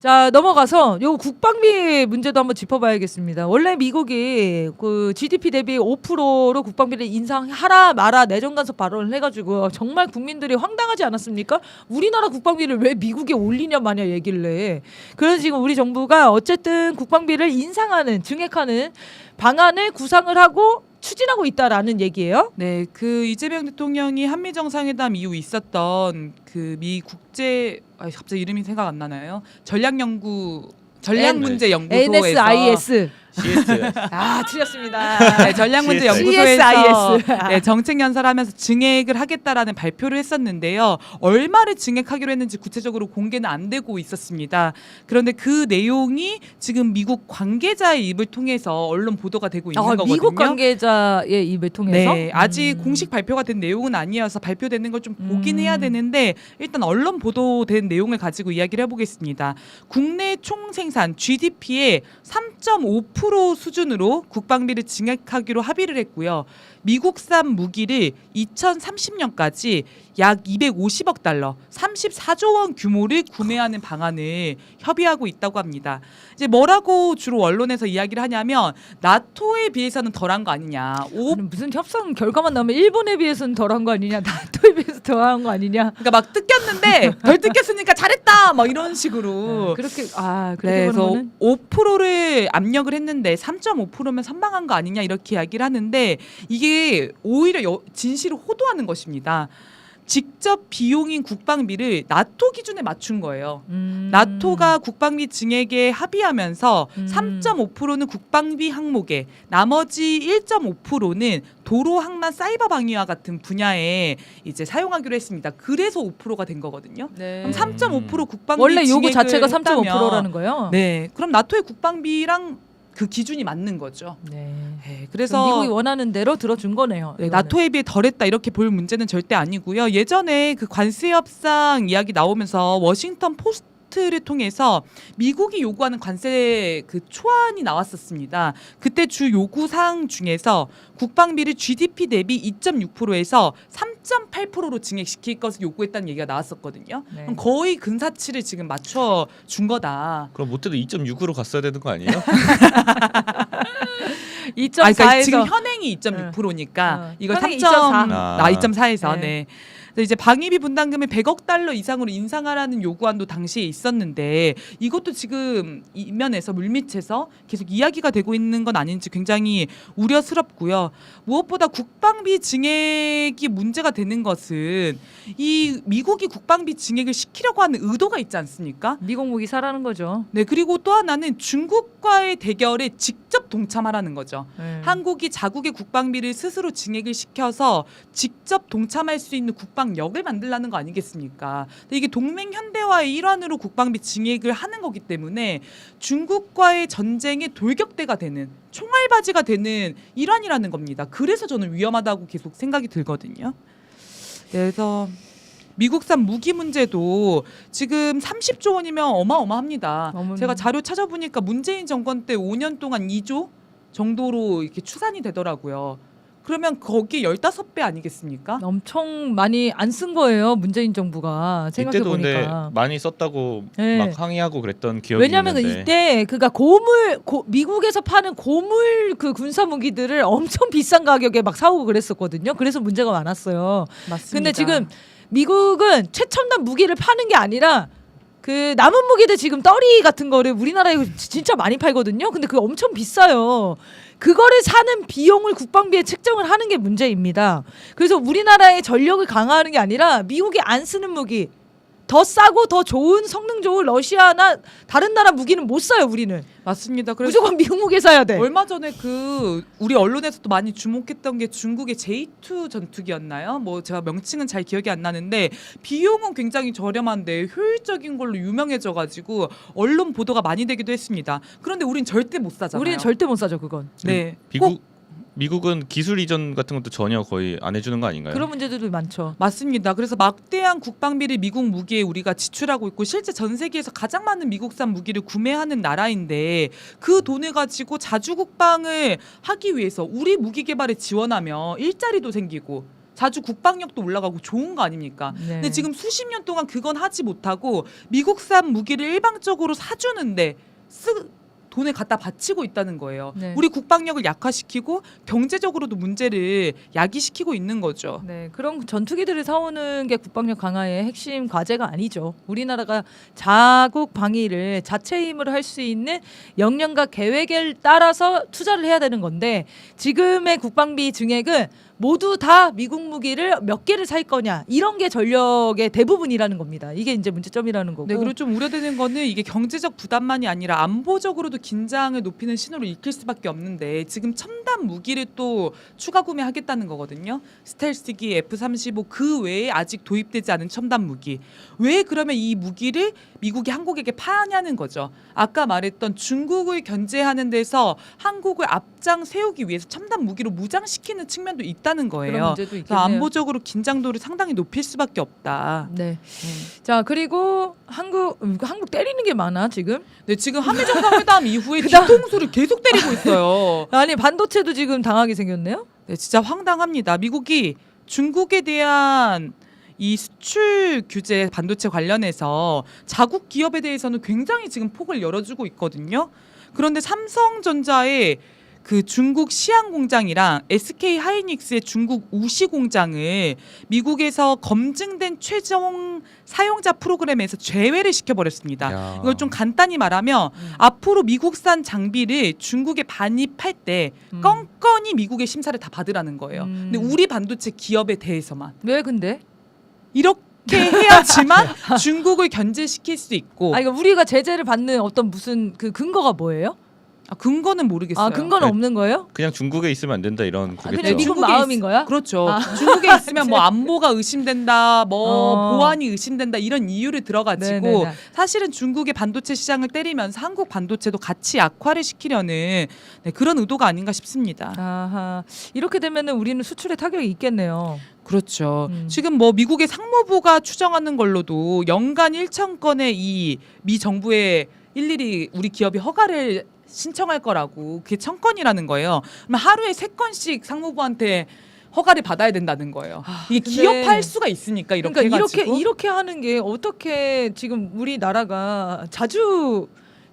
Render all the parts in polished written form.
자, 넘어가서 요 국방비 문제도 한번 짚어봐야겠습니다. 원래 미국이 그 GDP 대비 5%로 국방비를 인상하라 마라 내정 간섭 발언을 해가지고 정말 국민들이 황당하지 않았습니까? 우리나라 국방비를 왜 미국에 올리냐 마냐 얘기를 해. 그래서 지금 우리 정부가 어쨌든 국방비를 인상하는 증액하는 방안을 구상을 하고 추진하고 있다라는 얘기예요. 네, 그 이재명 대통령이 한미 정상회담 이후 있었던 그 미 국제 갑자기 이름이 생각 안 나나요? 전략문제연구소에서 NSIS. CS. 아, 틀렸습니다. 네, 전략문제연구소에서 네, 정책 연설하면서 증액을 하겠다라는 발표를 했었는데요. 얼마를 증액하기로 했는지 구체적으로 공개는 안 되고 있었습니다. 그런데 그 내용이 지금 미국 관계자의 입을 통해서 언론 보도가 되고 있는 거거든요. 미국 관계자의 입을 통해서? 네, 아직 공식 발표가 된 내용은 아니어서 발표되는 걸 좀 보긴 해야 되는데 일단 언론 보도된 내용을 가지고 이야기를 해보겠습니다. 국내 총생산 GDP의 3.5% 수준으로 국방비를 증액하기로 합의를 했고요. 미국산 무기를 2030년까지 약 250억 달러, 34조 원 규모를 구매하는 방안을 협의하고 있다고 합니다. 이제 뭐라고 주로 언론에서 이야기를 하냐면 나토에 비해서는 덜한 거 아니냐. 아니, 무슨 협상 결과만 나오면 일본에 비해서는 덜한 거 아니냐, 나토에 비해서 덜한 거 아니냐. 그러니까 막 뜯겼는데 덜 뜯겼으니까 잘했다, 막 이런 식으로. 그렇게 그래서 5%를 압력을 했는데 3.5%면 선방한 거 아니냐 이렇게 이야기를 하는데 이게 오히려 진실을 호도하는 것입니다. 직접 비용인 국방비를 나토 기준에 맞춘 거예요. 나토가 국방비 증액에 합의하면서 3.5%는 국방비 항목에 나머지 1.5%는 도로 항만 사이버 방위와 같은 분야에 이제 사용하기로 했습니다. 그래서 5%가 된 거거든요. 네. 그럼 3.5% 국방비 원래 요거 증액을 자체가 했다면 3.5%라는 거예요. 네, 그럼 나토의 국방비랑 그 기준이 맞는 거죠. 네. 네, 그래서 그래서 미국이 원하는 대로 들어준 거네요. 네, 이거는. 나토에 비해 덜했다 이렇게 볼 문제는 절대 아니고요. 예전에 그 관세 협상 이야기 나오면서 워싱턴 포스트를 통해서 미국이 요구하는 관세 그 초안이 나왔었습니다. 그때 주 요구 사항 중에서 국방비를 GDP 대비 2.6%에서 3.8%로 증액시킬 것을 요구했다는 얘기가 나왔었거든요. 네. 그럼 거의 근사치를 지금 맞춰 준 거다. 그럼 못해도 2.6으로 갔어야 되는 거 아니에요? 2.4에서 그러니까 지금 현행이 2.6%니까 이거 현행이 3.4. 2.4. 2.4에서 네. 네. 그래서 이제 방위비 분담금을 100억 달러 이상으로 인상하라는 요구안도 당시에 있었는데 이것도 지금 이면에서 물밑에서 계속 이야기가 되고 있는 건 아닌지 굉장히 우려스럽고요. 무엇보다 국방비 증액이 문제가 되는 것은 이 미국이 국방비 증액을 시키려고 하는 의도가 있지 않습니까? 미국 무기 사라는 거죠. 네, 그리고 또 하나는 중국과의 대결에 직접 동참하라는 거죠. 네. 한국이 자국의 국방비를 스스로 증액을 시켜서 직접 동참할 수 있는 국방력을 만들라는 거 아니겠습니까? 근데 이게 동맹 현대화의 일환으로 국방비 증액을 하는 거기 때문에 중국과의 전쟁의 돌격대가 되는 총알바지가 되는 일환이라는 겁니다. 그래서 저는 위험하다고 계속 생각이 들거든요. 그래서 미국산 무기 문제도 지금 30조 원이면 어마어마합니다. 제가 자료 찾아보니까 문재인 정권 때 5년 동안 2조 정도로 이렇게 추산이 되더라고요. 그러면 거기 15배 아니겠습니까? 엄청 많이 안 쓴 거예요, 문재인 정부가. 생각해 이때도 근데 보니까. 많이 썼다고 네. 막 항의하고 그랬던 기억이 왜냐하면 있는데. 이때 그니까 미국에서 파는 고물 그 군사 무기들을 엄청 비싼 가격에 막 사오고 그랬었거든요. 그래서 문제가 많았어요. 맞습니다. 근데 지금 미국은 최첨단 무기를 파는 게 아니라 그 남은 무기들 지금 떠리 같은 거를 우리나라에 진짜 많이 팔거든요. 근데 그게 엄청 비싸요. 그거를 사는 비용을 국방비에 책정을 하는 게 문제입니다. 그래서 우리나라의 전력을 강화하는 게 아니라 미국이 안 쓰는 무기, 더 싸고 더 좋은 성능 좋은 러시아나 다른 나라 무기는 못 사요. 우리는 맞습니다. 그래서 무조건 미국 무기 사야 돼. 얼마 전에 그 우리 언론에서도 많이 주목했던 게 중국의 J2 전투기였나요? 뭐 제가 명칭은 잘 기억이 안 나는데 비용은 굉장히 저렴한데 효율적인 걸로 유명해져가지고 언론 보도가 많이 되기도 했습니다. 그런데 우린 절대 못 사잖아요. 우리는 절대 못 사죠 그건. 네. 미국은 기술 이전 같은 것도 전혀 거의 안 해주는 거 아닌가요? 그런 문제들도 많죠. 맞습니다. 그래서 막대한 국방비를 미국 무기에 우리가 지출하고 있고 실제 전 세계에서 가장 많은 미국산 무기를 구매하는 나라인데 그 돈을 가지고 자주 국방을 하기 위해서 우리 무기 개발에 지원하면 일자리도 생기고 자주 국방력도 올라가고 좋은 거 아닙니까? 네. 근데 지금 수십 년 동안 그건 하지 못하고 미국산 무기를 일방적으로 사주는데 돈을 갖다 바치고 있다는 거예요. 네. 우리 국방력을 약화시키고 경제적으로도 문제를 야기시키고 있는 거죠. 네, 그런 전투기들을 사오는 게 국방력 강화의 핵심 과제가 아니죠. 우리나라가 자국 방위를 자체 힘으로 할 수 있는 역량과 계획을 따라서 투자를 해야 되는 건데 지금의 국방비 증액은 모두 다 미국 무기를 몇 개를 살 거냐 이런 게 전력의 대부분이라는 겁니다. 이게 이제 문제점이라는 거고. 네, 그리고 좀 우려되는 거는 이게 경제적 부담만이 아니라 안보적으로도 긴장을 높이는 신호를 읽힐 수밖에 없는데 지금 첨단 무기를 또 추가 구매하겠다는 거거든요. 스텔스기, F-35 그 외에 아직 도입되지 않은 첨단 무기. 왜 그러면 이 무기를 미국이 한국에게 파냐는 거죠. 아까 말했던 중국을 견제하는 데서 한국을 앞장 세우기 위해서 첨단 무기로 무장시키는 측면도 있다는 그런 거예요. 문제도 그래서 있겠네요. 안보적으로 긴장도를 상당히 높일 수밖에 없다. 네. 자, 그리고 한국 때리는 게 많아 지금. 네, 지금 한미 정상회담 이후에 그다음- 뒤통수를 계속 때리고 있어요. 아니 반도체도 지금 당하게 생겼네요. 네, 진짜 황당합니다. 미국이 중국에 대한 이 수출 규제 반도체 관련해서 자국 기업에 대해서는 굉장히 지금 폭을 열어주고 있거든요. 그런데 삼성전자의 그 중국 시안 공장이랑 SK 하이닉스의 중국 우시 공장을 미국에서 검증된 최종 사용자 프로그램에서 제외를 시켜버렸습니다. 야. 이걸 좀 간단히 말하면 앞으로 미국산 장비를 중국에 반입할 때 껌껌이 미국의 심사를 다 받으라는 거예요. 근데 우리 반도체 기업에 대해서만 왜 근데? 이렇게 해야지만 중국을 견제시킬 수 있고 아 이거 우리가 제재를 받는 어떤 무슨 그 근거가 뭐예요? 근거는 모르겠어요. 아 근거는 네. 없는 거예요? 그냥 중국에 있으면 안 된다 이런 아, 거겠죠. 그냥 미국 중국에 마음인 거야? 그렇죠. 아. 중국에 있으면 뭐 안보가 의심된다, 뭐 보안이 의심된다 이런 이유를 들어가지고 네네네. 사실은 중국의 반도체 시장을 때리면서 한국 반도체도 같이 약화를 시키려는 그런 의도가 아닌가 싶습니다. 아하 이렇게 되면은 우리는 수출에 타격이 있겠네요. 그렇죠. 지금 뭐 미국의 상무부가 추정하는 걸로도 연간 1천 건의 이 미 정부에 일일이 우리 기업이 허가를 신청할 거라고 그게 1,000건이라는 거예요. 그러면 하루에 3건씩 상무부한테 허가를 받아야 된다는 거예요. 이게 근데- 기업할 수가 있으니까 이렇게 그러니까 해가지고. 이렇게 하는 게 어떻게 지금 우리나라가 자주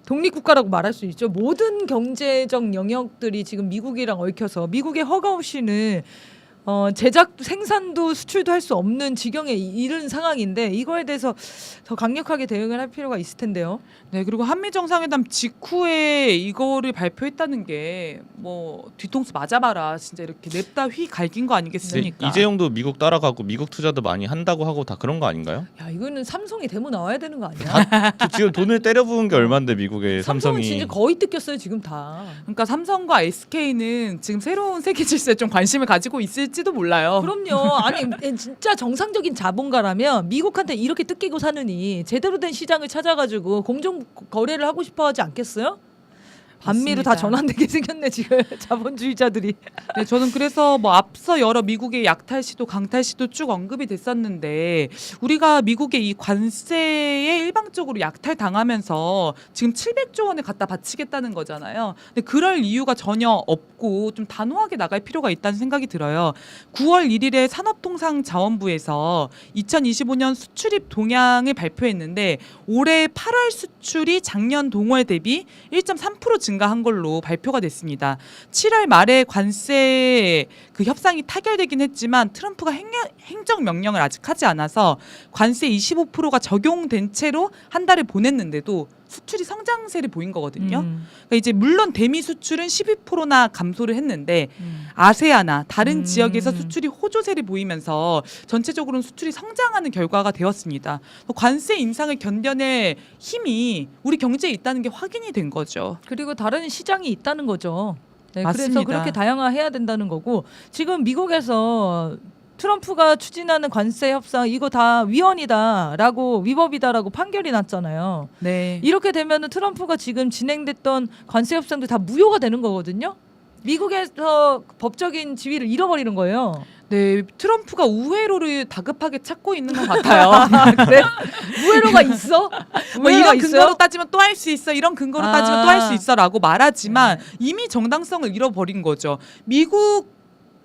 독립국가라고 말할 수 있죠. 모든 경제적 영역들이 지금 미국이랑 얽혀서 미국의 허가 없이는 제작 생산도 수출도 할 수 없는 지경에 이른 상황인데 이거에 대해서 더 강력하게 대응을 할 필요가 있을 텐데요. 네, 그리고 한미 정상회담 직후에 이거를 발표했다는 게 뭐 뒤통수 맞아봐라 진짜 이렇게 냅다 휘 갈긴 거 근데 아니겠습니까? 이재용도 미국 따라가고 미국 투자도 많이 한다고 하고 다 그런 거 아닌가요? 야 이거는 삼성이 데모 나와야 되는 거 아니야? 지금 돈을 때려 부은 게 얼마인데 미국의 삼성은 삼성이 진짜 거의 뜯겼어요 지금 다. 그러니까 삼성과 SK는 지금 새로운 세계 질서에 좀 관심을 가지고 있을지도 몰라요. 그럼요. 아니 진짜 정상적인 자본가라면 미국한테 이렇게 뜯기고 사느니 제대로 된 시장을 찾아가지고 공정 거래를 하고 싶어하지 않겠어요? 반미로 다 맞습니다. 전환되게 생겼네 지금 자본주의자들이. 네, 저는 그래서 뭐 앞서 여러 미국의 약탈 시도, 강탈 시도 쭉 언급이 됐었는데 우리가 미국의 이 관세에 일방적으로 약탈 당하면서 지금 700조 원을 갖다 바치겠다는 거잖아요. 근데 그럴 이유가 전혀 없고 좀 단호하게 나갈 필요가 있다는 생각이 들어요. 9월 1일에 산업통상자원부에서 2025년 수출입 동향을 발표했는데 올해 8월 수출이 작년 동월 대비 1.3% 증가한 걸로 발표가 됐습니다. 7월 말에 관세 그 협상이 타결되긴 했지만 트럼프가 행정 명령을 아직 하지 않아서 관세 25%가 적용된 채로 한 달을 보냈는데도 수출이 성장세를 보인 거거든요. 그러니까 이제 물론 대미 수출은 12%나 감소를 했는데 아세아나 다른 지역에서 수출이 호조세를 보이면서 전체적으로는 수출이 성장하는 결과가 되었습니다. 관세 인상을 견뎌낼 힘이 우리 경제에 있다는 게 확인이 된 거죠. 그리고 다른 시장이 있다는 거죠. 네, 맞습니다. 그래서 그렇게 다양화해야 된다는 거고 지금 미국에서 트럼프가 추진하는 관세 협상 이거 다 위헌이다라고 위법이다라고 판결이 났잖아요. 네. 이렇게 되면은 트럼프가 지금 진행됐던 관세 협상도 다 무효가 되는 거거든요. 미국에서 법적인 지위를 잃어버리는 거예요. 네, 트럼프가 우회로를 다급하게 찾고 있는 것 같아요. 그래? 우회로가 있어? 뭐 우회로가 이런 근거로 따지면 또 할 수 있어, 이런 근거로 아. 따지면 또 할 수 있어라고 말하지만 이미 정당성을 잃어버린 거죠. 미국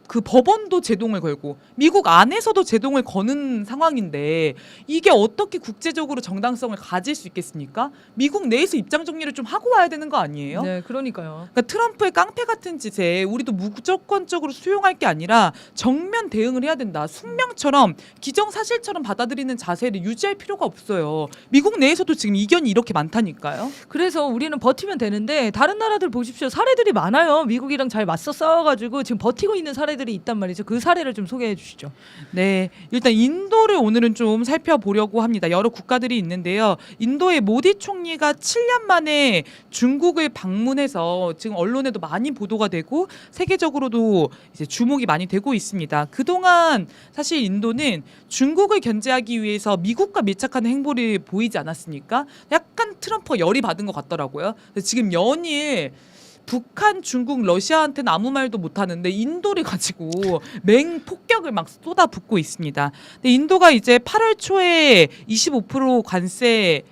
그 법원도 제동을 걸고 미국 안에서도 제동을 거는 상황인데 이게 어떻게 국제적으로 정당성을 가질 수 있겠습니까? 미국 내에서 입장 정리를 좀 하고 와야 되는 거 아니에요? 네, 그러니까요. 그러니까 트럼프의 깡패 같은 짓에 우리도 무조건적으로 수용할 게 아니라 정면 대응을 해야 된다. 숙명처럼 기정사실처럼 받아들이는 자세를 유지할 필요가 없어요. 미국 내에서도 지금 이견이 이렇게 많다니까요. 그래서 우리는 버티면 되는데 다른 나라들 보십시오. 사례들이 많아요. 미국이랑 잘 맞서 싸워가지고 지금 버티고 있는 사례들이 있단 말이죠. 그 사례를 좀 소개해 주시죠. 네, 일단 인도를 오늘은 좀 살펴보려고 합니다. 여러 국가들이 있는데요. 인도의 모디 총리가 7년 만에 중국을 방문해서 지금 언론에도 많이 보도가 되고 세계적으로도 이제 주목이 많이 되고 있습니다. 그동안 사실 인도는 중국을 견제하기 위해서 미국과 밀착하는 행보를 보이지 않았습니까? 약간 트럼프가 열이 받은 것 같더라고요. 지금 연일 북한, 중국, 러시아한테는 아무 말도 못하는데 인도를 가지고 맹폭격을 막 쏟아붓고 있습니다. 근데 인도가 이제 8월 초에 25% 관세를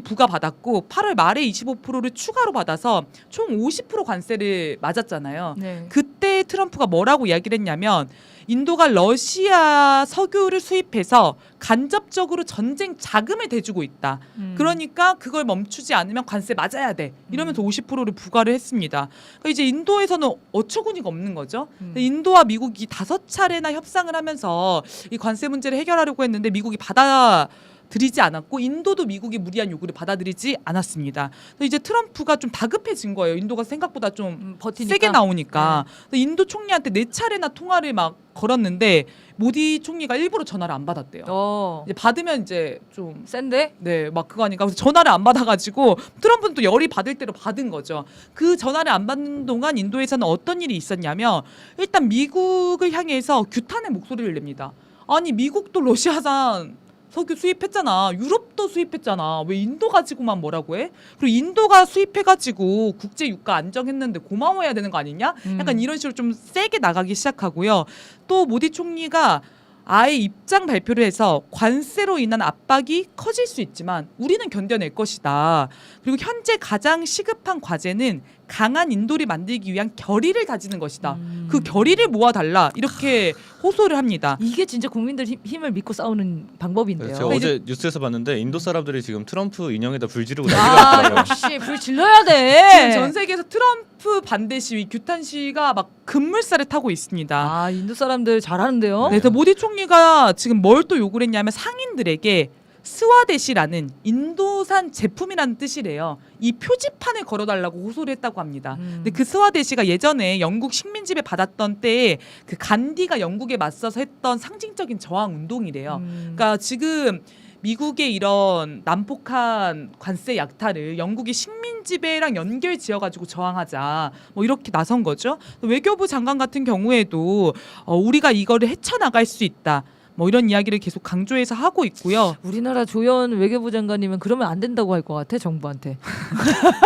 부과받았고 8월 말에 25%를 추가로 받아서 총 50% 관세를 맞았잖아요. 네. 그때 트럼프가 뭐라고 이야기를 했냐면 인도가 러시아 석유를 수입해서 간접적으로 전쟁 자금을 대주고 있다. 그러니까 그걸 멈추지 않으면 관세 맞아야 돼. 이러면서 50%를 부과를 했습니다. 그러니까 이제 인도에서는 어처구니가 없는 거죠. 인도와 미국이 5차례나 협상을 하면서 이 관세 문제를 해결하려고 했는데 미국이 받아들이지 않았고 인도도 미국이 무리한 요구를 받아들이지 않았습니다. 그래서 이제 트럼프가 좀 다급해진 거예요. 인도가 생각보다 좀 버티니까. 세게 나오니까. 그래서 인도 총리한테 4차례나 통화를 막 걸었는데 모디 총리가 일부러 전화를 안 받았대요. 이제 받으면 이제 좀 센데? 네, 막 그거 하니까 그래서 전화를 안 받아가지고 트럼프는 또 열이 받을 대로 받은 거죠. 그 전화를 안 받는 동안 인도에서는 어떤 일이 있었냐면 일단 미국을 향해서 규탄의 목소리를 냅니다. 아니 미국도 러시아산 석유 수입했잖아. 유럽도 수입했잖아. 왜 인도 가지고만 뭐라고 해? 그리고 인도가 수입해가지고 국제 유가 안정했는데 고마워해야 되는 거 아니냐? 약간 이런 식으로 좀 세게 나가기 시작하고요. 또 모디 총리가 아예 입장 발표를 해서 관세로 인한 압박이 커질 수 있지만 우리는 견뎌낼 것이다. 그리고 현재 가장 시급한 과제는 강한 인도를 만들기 위한 결의를 다지는 것이다. 그 결의를 모아달라. 이렇게 호소를 합니다. 이게 진짜 국민들 힘을 믿고 싸우는 방법인데요. 제가 어제 뉴스에서 봤는데 인도 사람들이 지금 트럼프 인형에다 불 지르고 난리가 아, 났더라고요. 역시 불 질러야 돼. 지금 전 세계에서 트럼프 반대 시위, 규탄 시위가 막 급물살을 타고 있습니다. 아, 인도 사람들 잘하는데요. 네, 그래서 모디 총리가 지금 뭘 또 요구를 했냐면 상인들에게 스와데시라는 인도산 제품이라는 뜻이래요. 이 표지판을 걸어달라고 호소를 했다고 합니다. 근데 그 스와데시가 예전에 영국 식민지배 받았던 때에 그 간디가 영국에 맞서서 했던 상징적인 저항 운동이래요. 그러니까 지금 미국의 이런 난폭한 관세 약탈을 영국이 식민지배랑 연결 지어가지고 저항하자 뭐 이렇게 나선 거죠. 외교부 장관 같은 경우에도 우리가 이거를 헤쳐나갈 수 있다. 뭐 이런 이야기를 계속 강조해서 하고 있고요. 우리나라 조현 외교부 장관이면 그러면 안 된다고 할 것 같아 정부한테.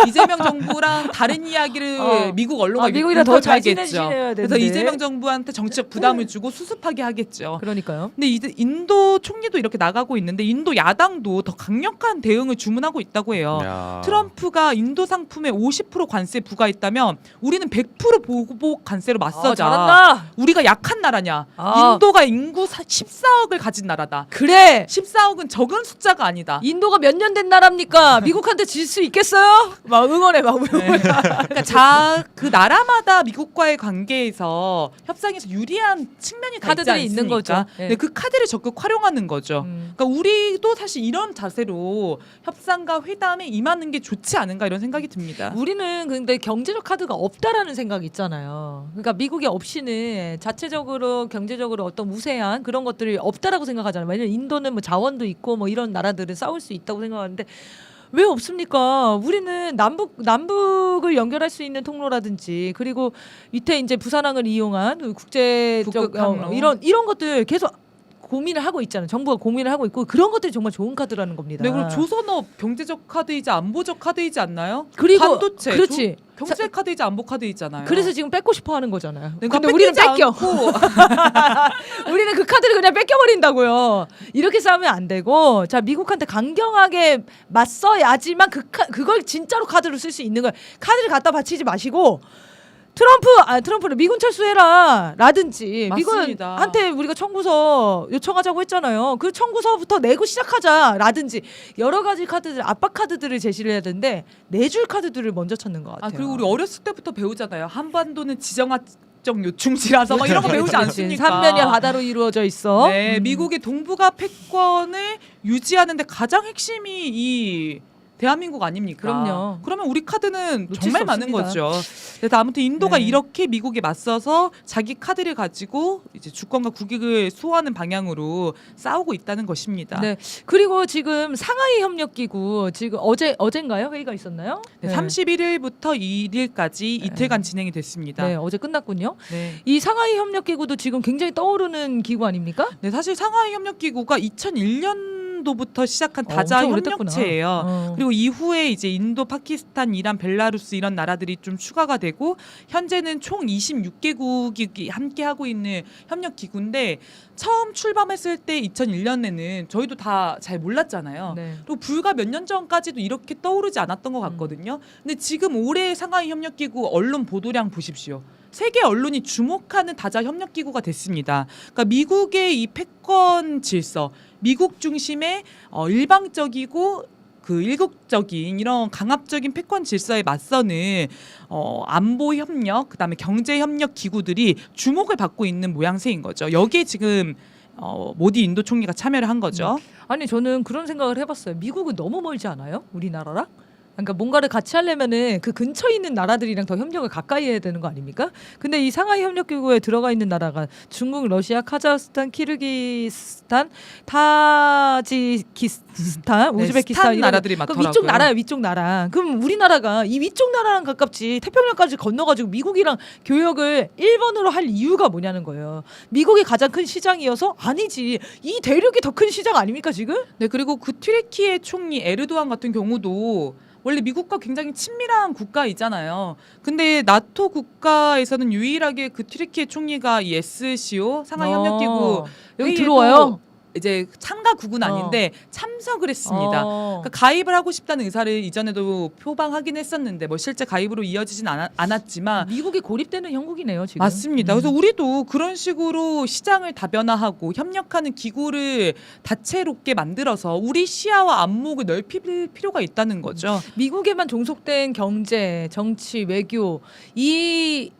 이재명 정부랑 다른 이야기를 미국 언론과 미국이랑 더 잘 하겠죠. 지내셔야 되는데. 그래서 이재명 정부한테 정치적 부담을 주고 수습하게 하겠죠. 그러니까요. 근데 이제 인도 총리도 이렇게 나가고 있는데 인도 야당도 더 강력한 대응을 주문하고 있다고 해요. 야. 트럼프가 인도 상품에 50% 관세 부과했다면 우리는 100% 보복 관세로 맞서자. 잘한다. 우리가 약한 나라냐? 아. 인도가 인구 14억을 가진 나라다. 그래. 14억은 적은 숫자가 아니다. 인도가 몇 년 된 나라입니까? 미국한테 질 수 있겠어요? 막 응원해 막 응원해. 그러니까 그 나라마다 미국과의 관계에서 협상에서 유리한 측면이 다 카드들이 있지 있는 거죠. 않습니까? 네. 네, 그 카드를 적극 활용하는 거죠. 그러니까 우리도 사실 이런 자세로 협상과 회담에 임하는 게 좋지 않은가 이런 생각이 듭니다. 우리는 근데 경제적 카드가 없다라는 생각이 있잖아요. 그러니까 미국이 없이는 자체적으로 경제적으로 어떤 우세한 그런 것들이 없다라고 생각하잖아요. 왜냐면 인도는 뭐 자원도 있고 뭐 이런 나라들은 싸울 수 있다고 생각하는데 왜 없습니까? 우리는 남북을 연결할 수 있는 통로라든지 그리고 밑에 이제 부산항을 이용한 그 국제적 북극항로. 이런 것들 계속 고민을 하고 있잖아요. 정부가 고민을 하고 있고 그런 것들이 정말 좋은 카드라는 겁니다. 네, 그리고 조선업 경제적 카드이자 안보적 카드이지 않나요? 그리고 반도체, 그렇지. 경제 카드이자 안보 카드이잖아요. 그래서 지금 뺏고 싶어 하는 거잖아요. 네, 근데 우리는 뺏기지 뺏겨. 않고 우리는 그 카드를 그냥 뺏겨버린다고요. 이렇게 싸우면 안 되고 자 미국한테 강경하게 맞서야지만 그걸 진짜로 카드로 쓸 수 있는 거예요. 카드를 갖다 바치지 마시고 트럼프를 미군 철수해라 라든지 맞습니다. 미군한테 우리가 청구서 요청하자고 했잖아요. 그 청구서부터 내고 시작하자 라든지 여러 가지 카드들 압박 카드들을 제시를 해야 되는데 내줄 카드들을 먼저 찾는 것 같아요. 그리고 우리 어렸을 때부터 배우잖아요. 한반도는 지정학적 요충지라서 막 이런 거 배우지 않습니까? 삼면이 바다로 이루어져 있어. 네, 미국의 동북아 패권을 유지하는데 가장 핵심이 이 대한민국 아닙니까? 그럼요. 그러면 우리 카드는 놓칠 정말 수 많은 없습니다. 거죠. 그래서 아무튼 인도가 네. 이렇게 미국에 맞서서 자기 카드를 가지고 이제 주권과 국익을 수호하는 방향으로 싸우고 있다는 것입니다. 네. 그리고 지금 상하이 협력 기구 지금 어젠가요? 회의가 있었나요? 네, 31일부터 2일까지 이틀간 진행이 됐습니다. 네, 어제 끝났군요. 네. 이 상하이 협력 기구도 지금 굉장히 떠오르는 기구 아닙니까? 네, 사실 상하이 협력 기구가 2001년도부터 시작한 다자 엄청 오래됐구나. 협력체예요. 그리고 이후에 이제 인도, 파키스탄, 이란, 벨라루스 이런 나라들이 좀 추가가 되고 현재는 총 26개국이 함께 하고 있는 협력 기구인데 처음 출범했을 때 2001년에는 저희도 다 잘 몰랐잖아요. 네. 그리고 불과 몇 년 전까지도 이렇게 떠오르지 않았던 것 같거든요. 근데 지금 올해 상하이 협력기구 언론 보도량 보십시오. 세계 언론이 주목하는 다자 협력기구가 됐습니다. 그러니까 미국의 이 패권 질서, 미국 중심의 일방적이고 그 일국적인 이런 강압적인 패권 질서에 맞서는 안보 협력, 그다음에 경제 협력 기구들이 주목을 받고 있는 모양새인 거죠. 여기에 지금 모디 인도 총리가 참여를 한 거죠. 아니 저는 그런 생각을 해봤어요. 미국은 너무 멀지 않아요? 우리나라랑? 그러니까 뭔가를 같이 하려면은 그 근처에 있는 나라들이랑 더 협력을 가까이 해야 되는 거 아닙니까? 근데 이 상하이 협력기구에 들어가 있는 나라가 중국, 러시아, 카자흐스탄, 키르기스탄, 타지키스탄, 네, 우즈베키스탄 스탄 이런 나라들이 그 많더라고요. 위쪽 나라야, 위쪽 나라. 그럼 우리나라가 이 위쪽 나라랑 가깝지 태평양까지 건너가지고 미국이랑 교역을 일본으로 할 이유가 뭐냐는 거예요. 미국이 가장 큰 시장이어서 아니지. 이 대륙이 더 큰 시장 아닙니까 지금? 네, 그리고 그 튀르키예 총리 에르도안 같은 경우도 원래 미국과 굉장히 친밀한 국가이잖아요. 근데 나토 국가에서는 유일하게 그 튀르키예 총리가 이 SCO 상하이 협력기구 여기 회의에도 들어와요. 이제 참가국은 아닌데 참석을 했습니다. 어. 그러니까 가입을 하고 싶다는 의사를 이전에도 표방하긴 했었는데 뭐 실제 가입으로 이어지진 않았지만 미국이 고립되는 형국이네요 지금. 맞습니다. 그래서 우리도 그런 식으로 시장을 다변화하고 협력하는 기구를 다채롭게 만들어서 우리 시야와 안목을 넓힐 필요가 있다는 거죠. 미국에만 종속된 경제, 정치, 외교 이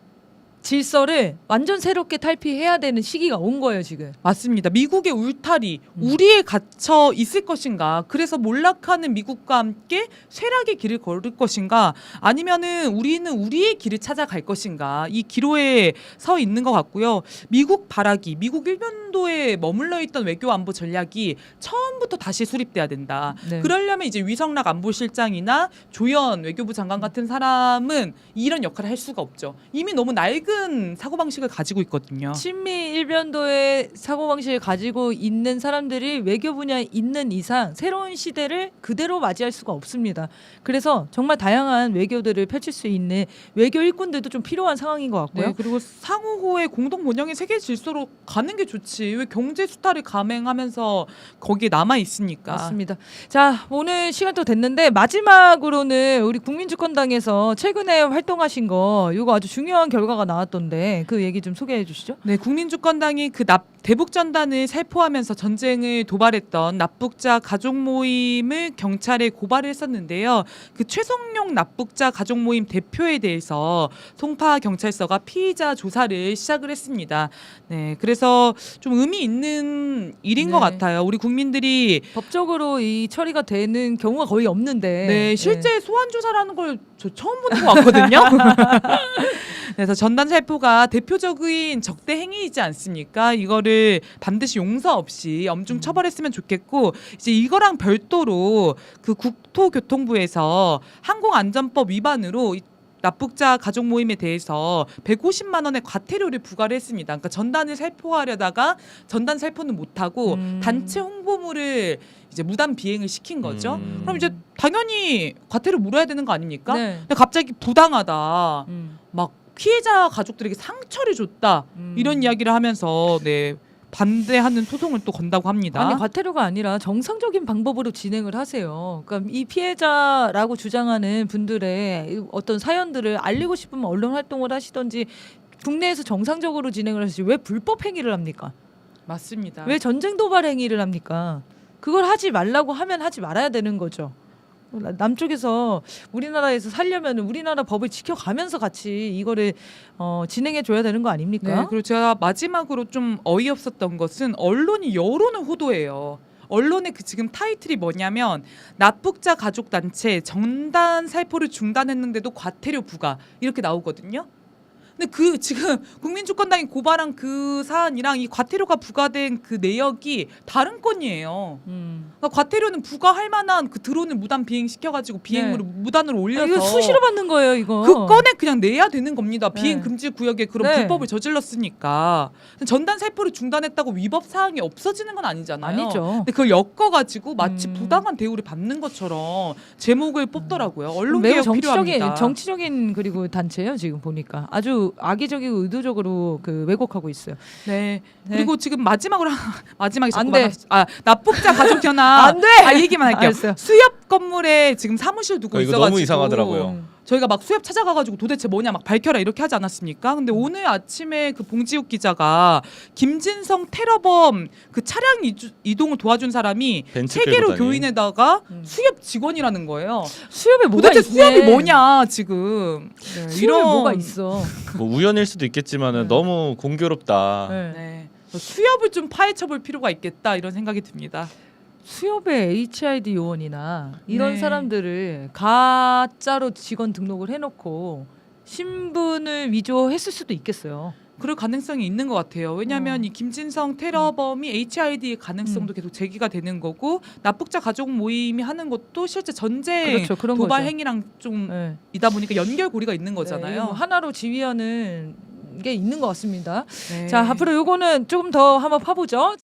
질서를 완전 새롭게 탈피해야 되는 시기가 온 거예요 지금. 맞습니다. 미국의 울타리 우리에 갇혀 있을 것인가? 그래서 몰락하는 미국과 함께 쇠락의 길을 걸을 것인가? 아니면은 우리는 우리의 길을 찾아갈 것인가? 이 기로에 서 있는 것 같고요. 미국 바라기, 미국 일변도에 머물러 있던 외교 안보 전략이 처음부터 다시 수립돼야 된다. 네. 그러려면 이제 위성락 안보실장이나 조연 외교부 장관 같은 사람은 이런 역할을 할 수가 없죠. 이미 너무 낡은 사고방식을 가지고 있거든요. 친미 일변도의 사고방식을 가지고 있는 사람들이 외교 분야에 있는 이상 새로운 시대를 그대로 맞이할 수가 없습니다. 그래서 정말 다양한 외교들을 펼칠 수 있는 외교 일꾼들도 좀 필요한 상황인 것 같고요. 네, 그리고 상호호의 공동 번영의 세계 질서로 가는 게 좋지. 왜 경제 수탈을 감행하면서 거기에 남아 있으니까. 맞습니다. 자, 오늘 시간도 됐는데 마지막으로는 우리 국민주권당에서 최근에 활동하신 거 이거 아주 중요한 결과가 나왔던데 그 얘기 좀 소개해 주시죠. 네, 국민주권당이 그 대북 전단을 살포하면서 전쟁을 도발했던 납북자 가족 모임을 경찰에 고발을 했었는데요. 그 최성룡 납북자 가족 모임 대표에 대해서 송파 경찰서가 피의자 조사를 시작을 했습니다. 네, 그래서 좀 의미 있는 일인 네. 것 같아요. 우리 국민들이 법적으로 이 처리가 되는 경우가 거의 없는데. 네, 실제 소환 조사라는 걸 저 처음 보는 것 같거든요. 그래서 전단 살포가 대표적인 적대 행위이지 않습니까? 이거를 반드시 용서 없이 엄중 처벌했으면 좋겠고 이제 이거랑 별도로 그 국토교통부에서 항공안전법 위반으로 납북자 가족 모임에 대해서 150만 원의 과태료를 부과를 했습니다. 그러니까 전단을 살포하려다가 전단 살포는 못하고 단체 홍보물을 이제 무단 비행을 시킨 거죠. 그럼 이제 당연히 과태료 물어야 되는 거 아닙니까? 네. 근데 갑자기 부당하다. 음. 막 피해자 가족들에게 상처를 줬다. 이런 이야기를 하면서 네. 반대하는 소송을 또 건다고 합니다. 아니 과태료가 아니라 정상적인 방법으로 진행을 하세요. 그러니까 이 피해자라고 주장하는 분들의 어떤 사연들을 알리고 싶으면 언론 활동을 하시던지 국내에서 정상적으로 진행을 하시지 왜 불법 행위를 합니까? 맞습니다. 왜 전쟁 도발 행위를 합니까? 그걸 하지 말라고 하면 하지 말아야 되는 거죠. 남쪽에서 우리나라에서 살려면 우리나라 법을 지켜가면서 같이 이거를 진행해 줘야 되는 거 아닙니까? 네, 그리고 제가 마지막으로 좀 어이없었던 것은 언론이 여론을 호도해요. 언론의 그 지금 타이틀이 뭐냐면 납북자 가족 단체 정단 살포를 중단했는데도 과태료 부과 이렇게 나오거든요. 근데 그 지금 국민주권당이 고발한 그 사안이랑 이 과태료가 부과된 그 내역이 다른 건이에요. 그러니까 과태료는 부과할 만한 그 드론을 무단 비행시켜가지고 비행으로 무단으로 올려서 이거 수시로 받는 거예요, 이거. 그 건에 그냥 내야 되는 겁니다. 네. 비행 금지 구역에 그런 네. 불법을 저질렀으니까 전단 살포를 중단했다고 위법 사항이 없어지는 건 아니잖아요. 아니죠. 근데 그걸 엮어가지고 마치 음. 부당한 대우를 받는 것처럼 제목을 뽑더라고요. 언론 매우 개혁 정치적인 필요합니다. 정치적인 그리고 단체예요, 지금 보니까. 아주 악의적이고 의도적으로 그 왜곡하고 있어요. 네. 네. 그리고 지금 마지막으로 마지막에 안 자꾸 돼. 납북자 가족 현황. 안 돼. 이 얘기만 할게요. 알았어요. 수협 건물에 지금 사무실 두고 이거 있어가지고 너무 이상하더라고요. 저희가 막 수협 찾아가가지고 도대체 뭐냐 막 밝혀라 이렇게 하지 않았습니까? 근데 오늘 아침에 그 봉지욱 기자가 김진성 테러범 그 차량 이동을 도와준 사람이 벤츠 세계로 끌고 다니는. 교인에다가 수협 직원이라는 거예요. 수협에 뭐가 도대체 있네. 수협이 뭐냐 지금. 네, 수협에 뭐가 있어. 뭐 우연일 수도 있겠지만은 네. 너무 공교롭다. 네. 네. 수협을 좀 파헤쳐볼 필요가 있겠다 이런 생각이 듭니다. 수협의 HID 요원이나 이런 네. 사람들을 가짜로 직원 등록을 해놓고 신분을 위조했을 수도 있겠어요. 그럴 가능성이 있는 것 같아요. 왜냐하면 이 김진성 테러범이 HID의 가능성도 계속 제기가 되는 거고 납북자 가족 모임이 하는 것도 실제 전쟁 그렇죠, 그런 도발 거죠. 행위랑 좀 네. 이다 보니까 연결고리가 있는 네, 거잖아요. 이거 뭐 하나로 지휘하는 게 있는 것 같습니다. 네. 자, 앞으로 요거는 조금 더 한번 파보죠.